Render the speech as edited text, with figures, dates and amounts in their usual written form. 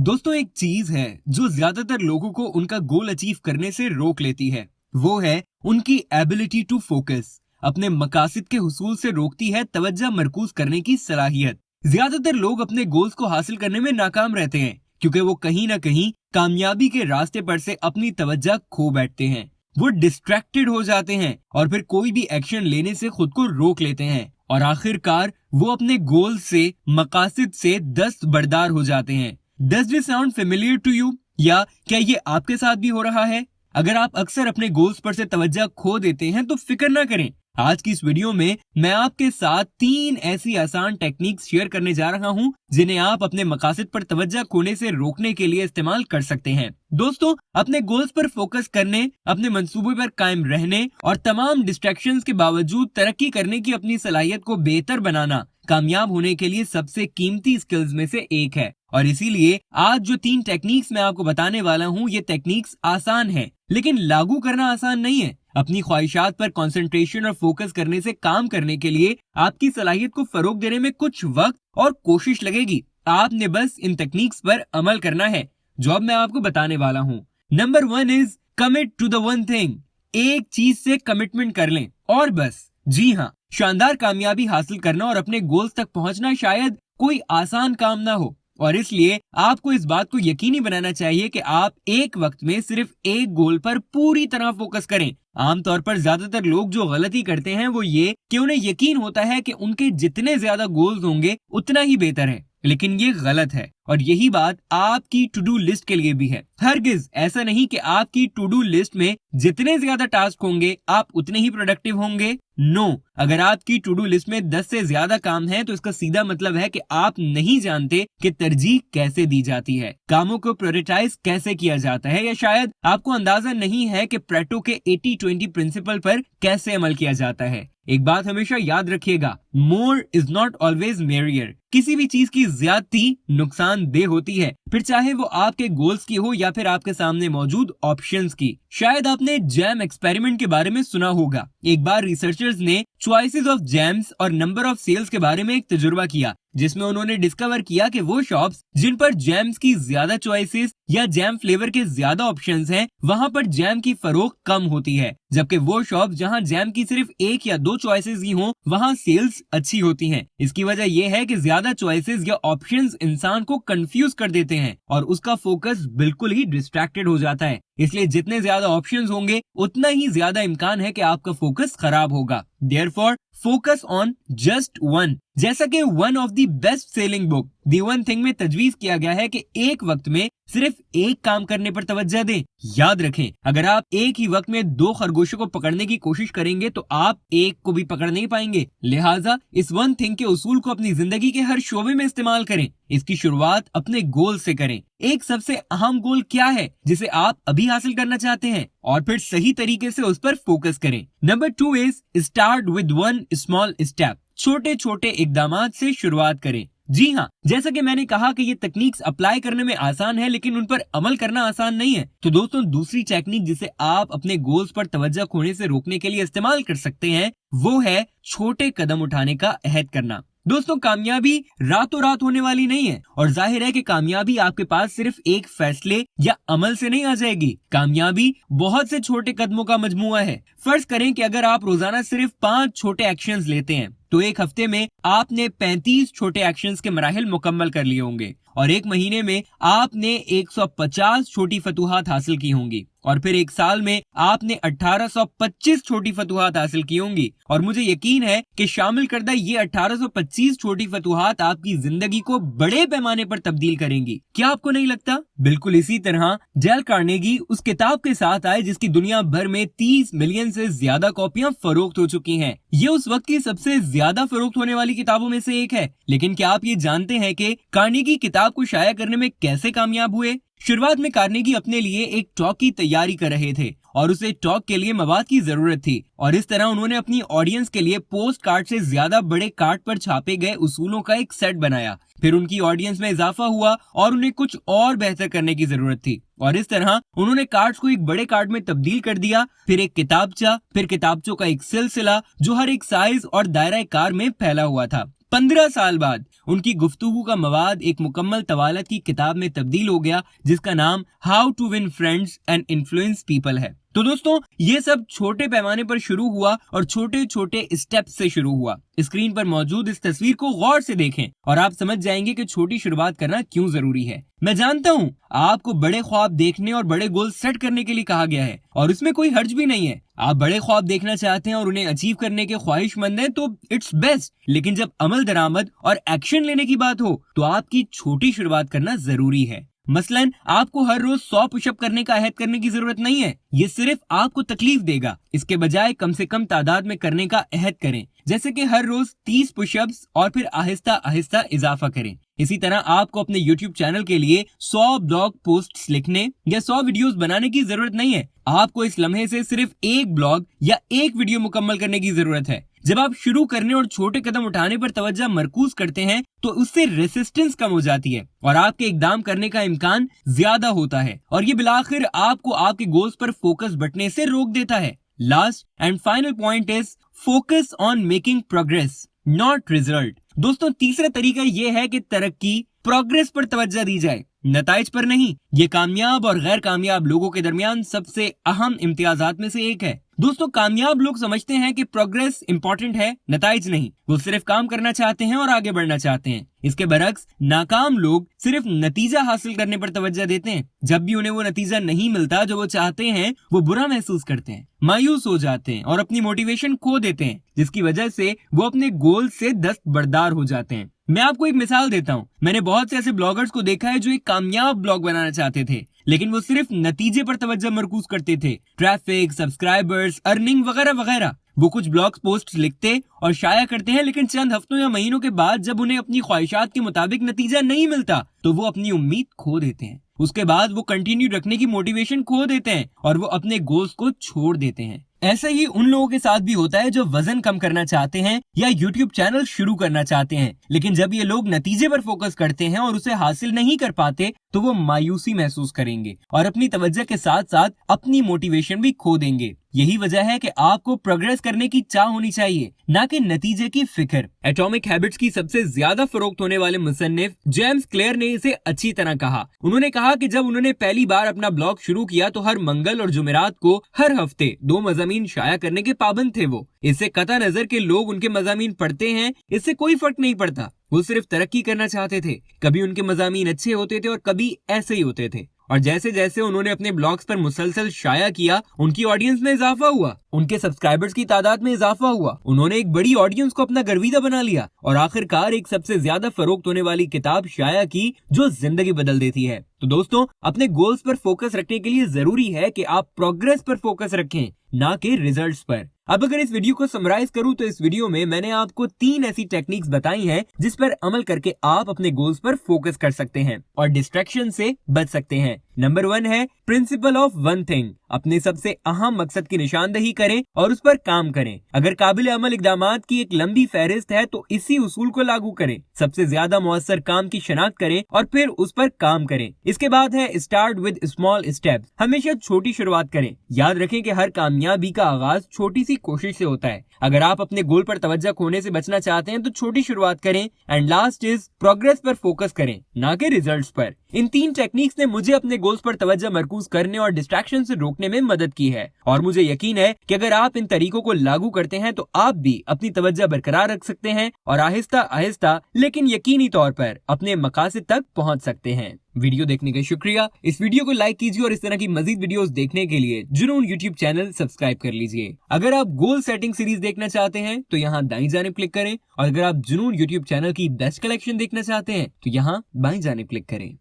दोस्तों, एक चीज है जो ज्यादातर लोगों को उनका गोल अचीव करने से रोक लेती है। वो है उनकी एबिलिटी टू फोकस। अपने मकासद के हुसूल से रोकती है तवज्जो मरकूज करने की सलाहियत। ज्यादातर लोग अपने गोल्स को हासिल करने में नाकाम रहते हैं क्योंकि वो कहीं ना कहीं कामयाबी के रास्ते पर से अपनी तवज्जो खो बैठते हैं। वो डिस्ट्रैक्टेड हो जाते हैं और फिर कोई भी एक्शन लेने से खुद को रोक लेते हैं और आखिरकार वो अपने गोल से, मकासद से दस्तबरदार हो जाते हैं। Does this sound familiar to you? या क्या ये आपके साथ भी हो रहा है? अगर आप अक्सर अपने गोल्स पर से तवज्जो खो देते हैं तो फिक्र ना करें। आज की इस वीडियो में मैं आपके साथ 3 ऐसी आसान टेक्निक्स शेयर करने जा रहा हूं जिन्हें आप अपने मकासद पर तवज्जो खोने से रोकने के लिए इस्तेमाल कर सकते हैं। दोस्तों, अपने गोल्स पर फोकस करने, अपने मंसूबे पर कायम रहने और तमाम डिस्ट्रैक्शंस के बावजूद तरक्की करने की अपनी सलाहियत को बेहतर बनाना कामयाब होने के लिए सबसे कीमती स्किल्स में से एक है। और इसीलिए आज जो 3 टेक्निक्स मैं आपको बताने वाला हूँ, ये टेक्निक्स आसान है लेकिन लागू करना आसान नहीं है। अपनी ख्वाहिशात पर कंसंट्रेशन और फोकस करने से काम करने के लिए आपकी सलाहियत को फरोग देने में कुछ वक्त और कोशिश लगेगी। आपने बस इन टेक्निक्स पर अमल करना है जो अब मैं आपको बताने वाला हूँ। Number 1 is commit to the one thing. एक चीज से कमिटमेंट कर लें और बस। जी हाँ, शानदार कामयाबी हासिल करना और अपने गोल्स तक पहुंचना शायद कोई आसान काम ना हो, और इसलिए आपको इस बात को यकीनी बनाना चाहिए कि आप एक वक्त में सिर्फ एक गोल पर पूरी तरह फोकस करें। आमतौर पर ज्यादातर लोग जो गलती करते हैं वो ये कि उन्हें यकीन होता है कि उनके जितने ज्यादा गोल्स होंगे उतना ही बेहतर है, लेकिन ये गलत है। और यही बात आपकी टू डू लिस्ट के लिए भी है। हरगिज ऐसा नहीं कि आपकी टू डू लिस्ट में जितने ज्यादा टास्क होंगे आप उतने ही प्रोडक्टिव होंगे। नो, अगर आपकी टू डू लिस्ट में 10 से ज्यादा काम है तो इसका सीधा मतलब है कि आप नहीं जानते कि तरजीह कैसे दी जाती है, कामों को प्रायोरिटाइज कैसे किया जाता है, या शायद आपको अंदाजा नहीं है कि प्रेटो के 80-20 प्रिंसिपल पर कैसे अमल किया जाता है। एक बात हमेशा याद रखिएगा, more is not always merrier. किसी भी चीज की ज्यादती नुकसानदेह होती है, फिर चाहे वो आपके गोल्स की हो या फिर आपके सामने मौजूद ऑप्शंस की। शायद आपने जैम एक्सपेरिमेंट के बारे में सुना होगा। एक बार रिसर्चर्स ने चॉइसेस ऑफ जैम्स और नंबर ऑफ सेल्स के बारे में एक तजुर्बा किया, जिसमें उन्होंने डिस्कवर किया कि वो शॉप्स जिन पर जैम्स की ज्यादा चॉइसेस या जैम फ्लेवर के ज्यादा ऑप्शंस हैं, वहां पर जैम की फरोख्त कम होती है, जबकि वो शॉप जहां जैम की सिर्फ 1 या 2 चॉइसेस ही हों, वहां सेल्स अच्छी होती हैं। इसकी वजह यह है कि ज्यादा चॉइसेस या ऑप्शंस इंसान को कंफ्यूज कर देते हैं और उसका फोकस बिल्कुल ही डिस्ट्रैक्टेड हो जाता है। इसलिए जितने ज्यादा ऑप्शंस होंगे उतना ही ज्यादा इम्कान है कि आपका फोकस खराब होगा। Therefore, focus on just one। जैसा कि one of the best selling book the one thing में तजवीज किया गया है कि एक वक्त में सिर्फ एक काम करने पर तवज्जो दें। याद रखें, अगर आप एक ही वक्त में 2 खरगोशों को पकड़ने की कोशिश करेंगे तो आप एक को भी पकड़ नहीं पाएंगे। लिहाजा इस वन थिंग के उसूल को अपनी जिंदगी के हर शोबे में इस्तेमाल करें। इसकी शुरुआत अपने गोल से करें। एक सबसे अहम गोल क्या है जिसे आप अभी हासिल करना चाहते हैं, और फिर सही तरीके से उस पर फोकस करें। Number 2 is start with one small step. छोटे छोटे इकदामात से शुरुआत करें। जी हाँ, जैसा कि मैंने कहा कि ये टेक्निक्स अप्लाई करने में आसान है लेकिन उन पर अमल करना आसान नहीं है। तो दोस्तों, दूसरी टेक्निक जिसे आप अपने गोल्स पर तवज्जो खोने से रोकने के लिए इस्तेमाल कर सकते हैं वो है छोटे कदम उठाने का अहद करना। दोस्तों, कामयाबी रातों रात होने वाली नहीं है, और जाहिर है कि कामयाबी आपके पास सिर्फ एक फैसले या अमल से नहीं आ जाएगी। कामयाबी बहुत से छोटे कदमों का मजमुआ है। फर्ज करें कि अगर आप रोजाना सिर्फ 5 छोटे एक्शंस लेते हैं तो एक हफ्ते में आपने 35 छोटे एक्शंस के मराहिल मुकम्मल कर लिए होंगे, और एक महीने में आपने 150 छोटी फतूहात हासिल की होंगी, और फिर एक साल में आपने 1825 छोटी फतूहात हासिल की होंगी। और मुझे यकीन है कि शामिल करदा ये 1825 छोटी फतूहात आपकी जिंदगी को बड़े पैमाने पर तब्दील करेंगी। क्या आपको नहीं लगता? बिल्कुल इसी तरह डेल कार्नेगी उस किताब के साथ आए जिसकी दुनिया भर में 30 मिलियन से ज्यादा कॉपियां फरोख्त हो चुकी हैं। ये उस वक्त की सबसे ज्यादा फरोख्त होने वाली किताबों में से एक है। लेकिन क्या आप ये जानते हैं कि कार्नेगी किताब को शाया करने में कैसे कामयाब हुए? शुरुआत में कार्नेगी अपने लिए एक टॉक की तैयारी कर रहे थे और उसे टॉक के लिए मवाद की जरूरत थी, और इस तरह उन्होंने अपनी ऑडियंस के लिए पोस्ट कार्ड से ज्यादा बड़े कार्ड पर छापे गए उसूलों का एक सेट बनाया। फिर उनकी ऑडियंस में इजाफा हुआ और उन्हें कुछ और बेहतर करने की जरूरत थी, और इस तरह उन्होंने कार्ड्स को एक बड़े कार्ड में तब्दील कर दिया, फिर एक किताबचा, फिर किताबचों का एक सिलसिला जो हर एक साइज और दायरा कार में फैला हुआ था। 15 साल बाद उनकी गुफ्तगू का मवाद एक मुकम्मल तवालत की किताब में तब्दील हो गया जिसका नाम how to win friends and influence people है। तो दोस्तों ये सब छोटे पैमाने पर शुरू हुआ और छोटे छोटे स्टेप से शुरू हुआ। स्क्रीन पर मौजूद इस तस्वीर को गौर से देखें और आप समझ जाएंगे कि छोटी शुरुआत करना क्यों जरूरी है। मैं जानता हूँ आपको बड़े ख्वाब देखने और बड़े गोल सेट करने के लिए कहा गया है और इसमें कोई हर्ज भी नहीं है। आप बड़े ख्वाब देखना चाहते हैं और उन्हें अचीव करने के ख्वाहिशमंद हैं तो इट्स बेस्ट, लेकिन जब अमल दरामद और एक्शन लेने की बात हो तो आपकी छोटी शुरुआत करना जरूरी है। मसलन आपको हर रोज 100 पुशअप करने का अहद करने की जरूरत नहीं है, ये सिर्फ आपको तकलीफ देगा। इसके बजाय कम से कम तादाद में करने का अहद करें, जैसे कि हर रोज 30 पुशअप्स और फिर आहिस्ता आहिस्ता इजाफा करें। इसी तरह आपको अपने YouTube चैनल के लिए 100 ब्लॉग पोस्ट्स लिखने या 100 वीडियोस बनाने की जरूरत नहीं है। आपको इस लम्हे से सिर्फ एक ब्लॉग या एक वीडियो मुकम्मल करने की जरूरत है। जब आप शुरू करने और छोटे कदम उठाने पर तवज्जो मरकूज करते हैं तो उससे रेसिस्टेंस कम हो जाती है और आपके इकदाम करने का इम्कान ज्यादा होता है और ये बिलाखिर आपको आपके गोल्स पर फोकस बटने से रोक देता है। Last and final point is focus on making progress not result. दोस्तों तीसरा तरीका ये है कि तरक्की प्रोग्रेस पर तवज्जो दी जाए, नताइज पर नहीं। ये कामयाब और गैर कामयाब लोगों के दरमियान सबसे अहम इम्तियाजात में से एक है। दोस्तों कामयाब लोग समझते हैं कि प्रोग्रेस इंपॉर्टेंट है, नताइज नहीं। वो सिर्फ काम करना चाहते हैं और आगे बढ़ना चाहते हैं। इसके बरक्स नाकाम लोग सिर्फ नतीजा हासिल करने पर तवज्जो देते हैं। जब भी उन्हें वो नतीजा नहीं मिलता जो वो चाहते हैं वो बुरा महसूस करते हैं, मायूस हो जाते हैं और अपनी मोटिवेशन खो देते हैं, जिसकी वजह से वो अपने गोल से दस्तबरदार हो जाते हैं। मैं आपको एक मिसाल देता हूँ। मैंने बहुत से ऐसे ब्लॉगर्स को देखा है जो एक कामयाब ब्लॉग बनाना चाहते थे, लेकिन वो सिर्फ नतीजे पर तवज्जो मरकूज करते थे, ट्रैफिक, सब्सक्राइबर्स, अर्निंग वगैरह वगैरह। वो कुछ ब्लॉग पोस्ट लिखते और शाया करते हैं, लेकिन चंद हफ्तों या महीनों के बाद जब उन्हें अपनी ख्वाहिशात के मुताबिक नतीजा नहीं मिलता तो वो अपनी उम्मीद खो देते हैं। उसके बाद वो कंटिन्यू रखने की मोटिवेशन खो देते हैं और वो अपने गोल्स को छोड़ देते हैं। ऐसा ही उन लोगों के साथ भी होता है जो वजन कम करना चाहते हैं या YouTube चैनल शुरू करना चाहते हैं, लेकिन जब ये लोग नतीजे पर फोकस करते हैं और उसे हासिल नहीं कर पाते तो वो मायूसी महसूस करेंगे और अपनी तवज्जो के साथ साथ अपनी मोटिवेशन भी खो देंगे। यही वजह है कि आपको प्रोग्रेस करने की चाह होनी चाहिए, ना कि नतीजे की फिक्र। एटॉमिक हैबिट्स की सबसे ज्यादा फरोख्त होने वाले मुसन्निफ जेम्स क्लेयर ने इसे अच्छी तरह कहा। उन्होंने कहा कि जब उन्होंने पहली बार अपना ब्लॉग शुरू किया तो हर मंगल और जुमेरात को हर हफ्ते 2 मज़ामीन शाया करने के पाबंद थे वो। इससे कता नजर के लोग उनके मज़ामीन पढ़ते हैं, इससे कोई फर्क नहीं पड़ता। वो सिर्फ तरक्की करना चाहते थे। कभी उनके मज़ामीन अच्छे होते थे और कभी ऐसे ही होते थे। और जैसे जैसे उन्होंने अपने ब्लॉग्स पर मुसलसल शाया किया, उनकी ऑडियंस में इजाफा हुआ, उनके सब्सक्राइबर्स की तादाद में इजाफा हुआ, उन्होंने एक बड़ी ऑडियंस को अपना गर्विदा बना लिया और आखिरकार एक सबसे ज्यादा फरोख्त होने वाली किताब शाया की जो जिंदगी बदल देती है। तो दोस्तों अपने गोल्स पर फोकस रखने के लिए जरूरी है कि आप प्रोग्रेस पर फोकस रखें, ना कि रिजल्ट्स पर। अब अगर इस वीडियो को समराइज करूं तो इस वीडियो में मैंने आपको 3 ऐसी टेक्निक्स बताई हैं जिस पर अमल करके आप अपने गोल्स पर फोकस कर सकते हैं और डिस्ट्रैक्शन से बच सकते हैं। नंबर 1 है प्रिंसिपल ऑफ वन थिंग। अपने सबसे अहम मकसद की निशानदही करें और उस पर काम करें। अगर काबिल अमल इकदामात की एक लंबी फहरिस्त है तो इसी उसूल को लागू करें। सबसे ज्यादा मुअस्सर काम की शनाख्त करें और फिर उस पर काम करें। इसके बाद है स्टार्ट विद स्मॉल स्टेप्स। हमेशा छोटी शुरुआत करें। याद रखें कि हर कामयाबी का आगाज छोटी सी कोशिश से होता है। अगर आप अपने गोल पर तवज्जो खोने से बचना चाहते हैं तो छोटी शुरुआत करें। एंड लास्ट इज प्रोग्रेस पर फोकस करें, ना कि रिजल्ट्स पर। इन 3 टेक्निक्स ने मुझे अपने गोल्स पर तवज्जो मरकूज करने और डिस्ट्रैक्शन से रोकने में मदद की है और मुझे यकीन है कि अगर आप इन तरीकों को लागू करते हैं तो आप भी अपनी तवज्जो बरकरार रख सकते हैं और आहिस्ता आहिस्ता लेकिन यकीनी तौर पर अपने मकासद तक पहुंच सकते हैं। वीडियो देखने का शुक्रिया। इस वीडियो को लाइक कीजिए और इस तरह की मजीद वीडियोस देखने के लिए जुनून YouTube चैनल सब्सक्राइब कर लीजिए। अगर आप गोल सेटिंग सीरीज देखना चाहते हैं तो यहाँ दाईं जानिब क्लिक करें और अगर आप जुनून YouTube चैनल की बेस्ट कलेक्शन देखना चाहते हैं तो यहाँ बाईं जानिब क्लिक करें।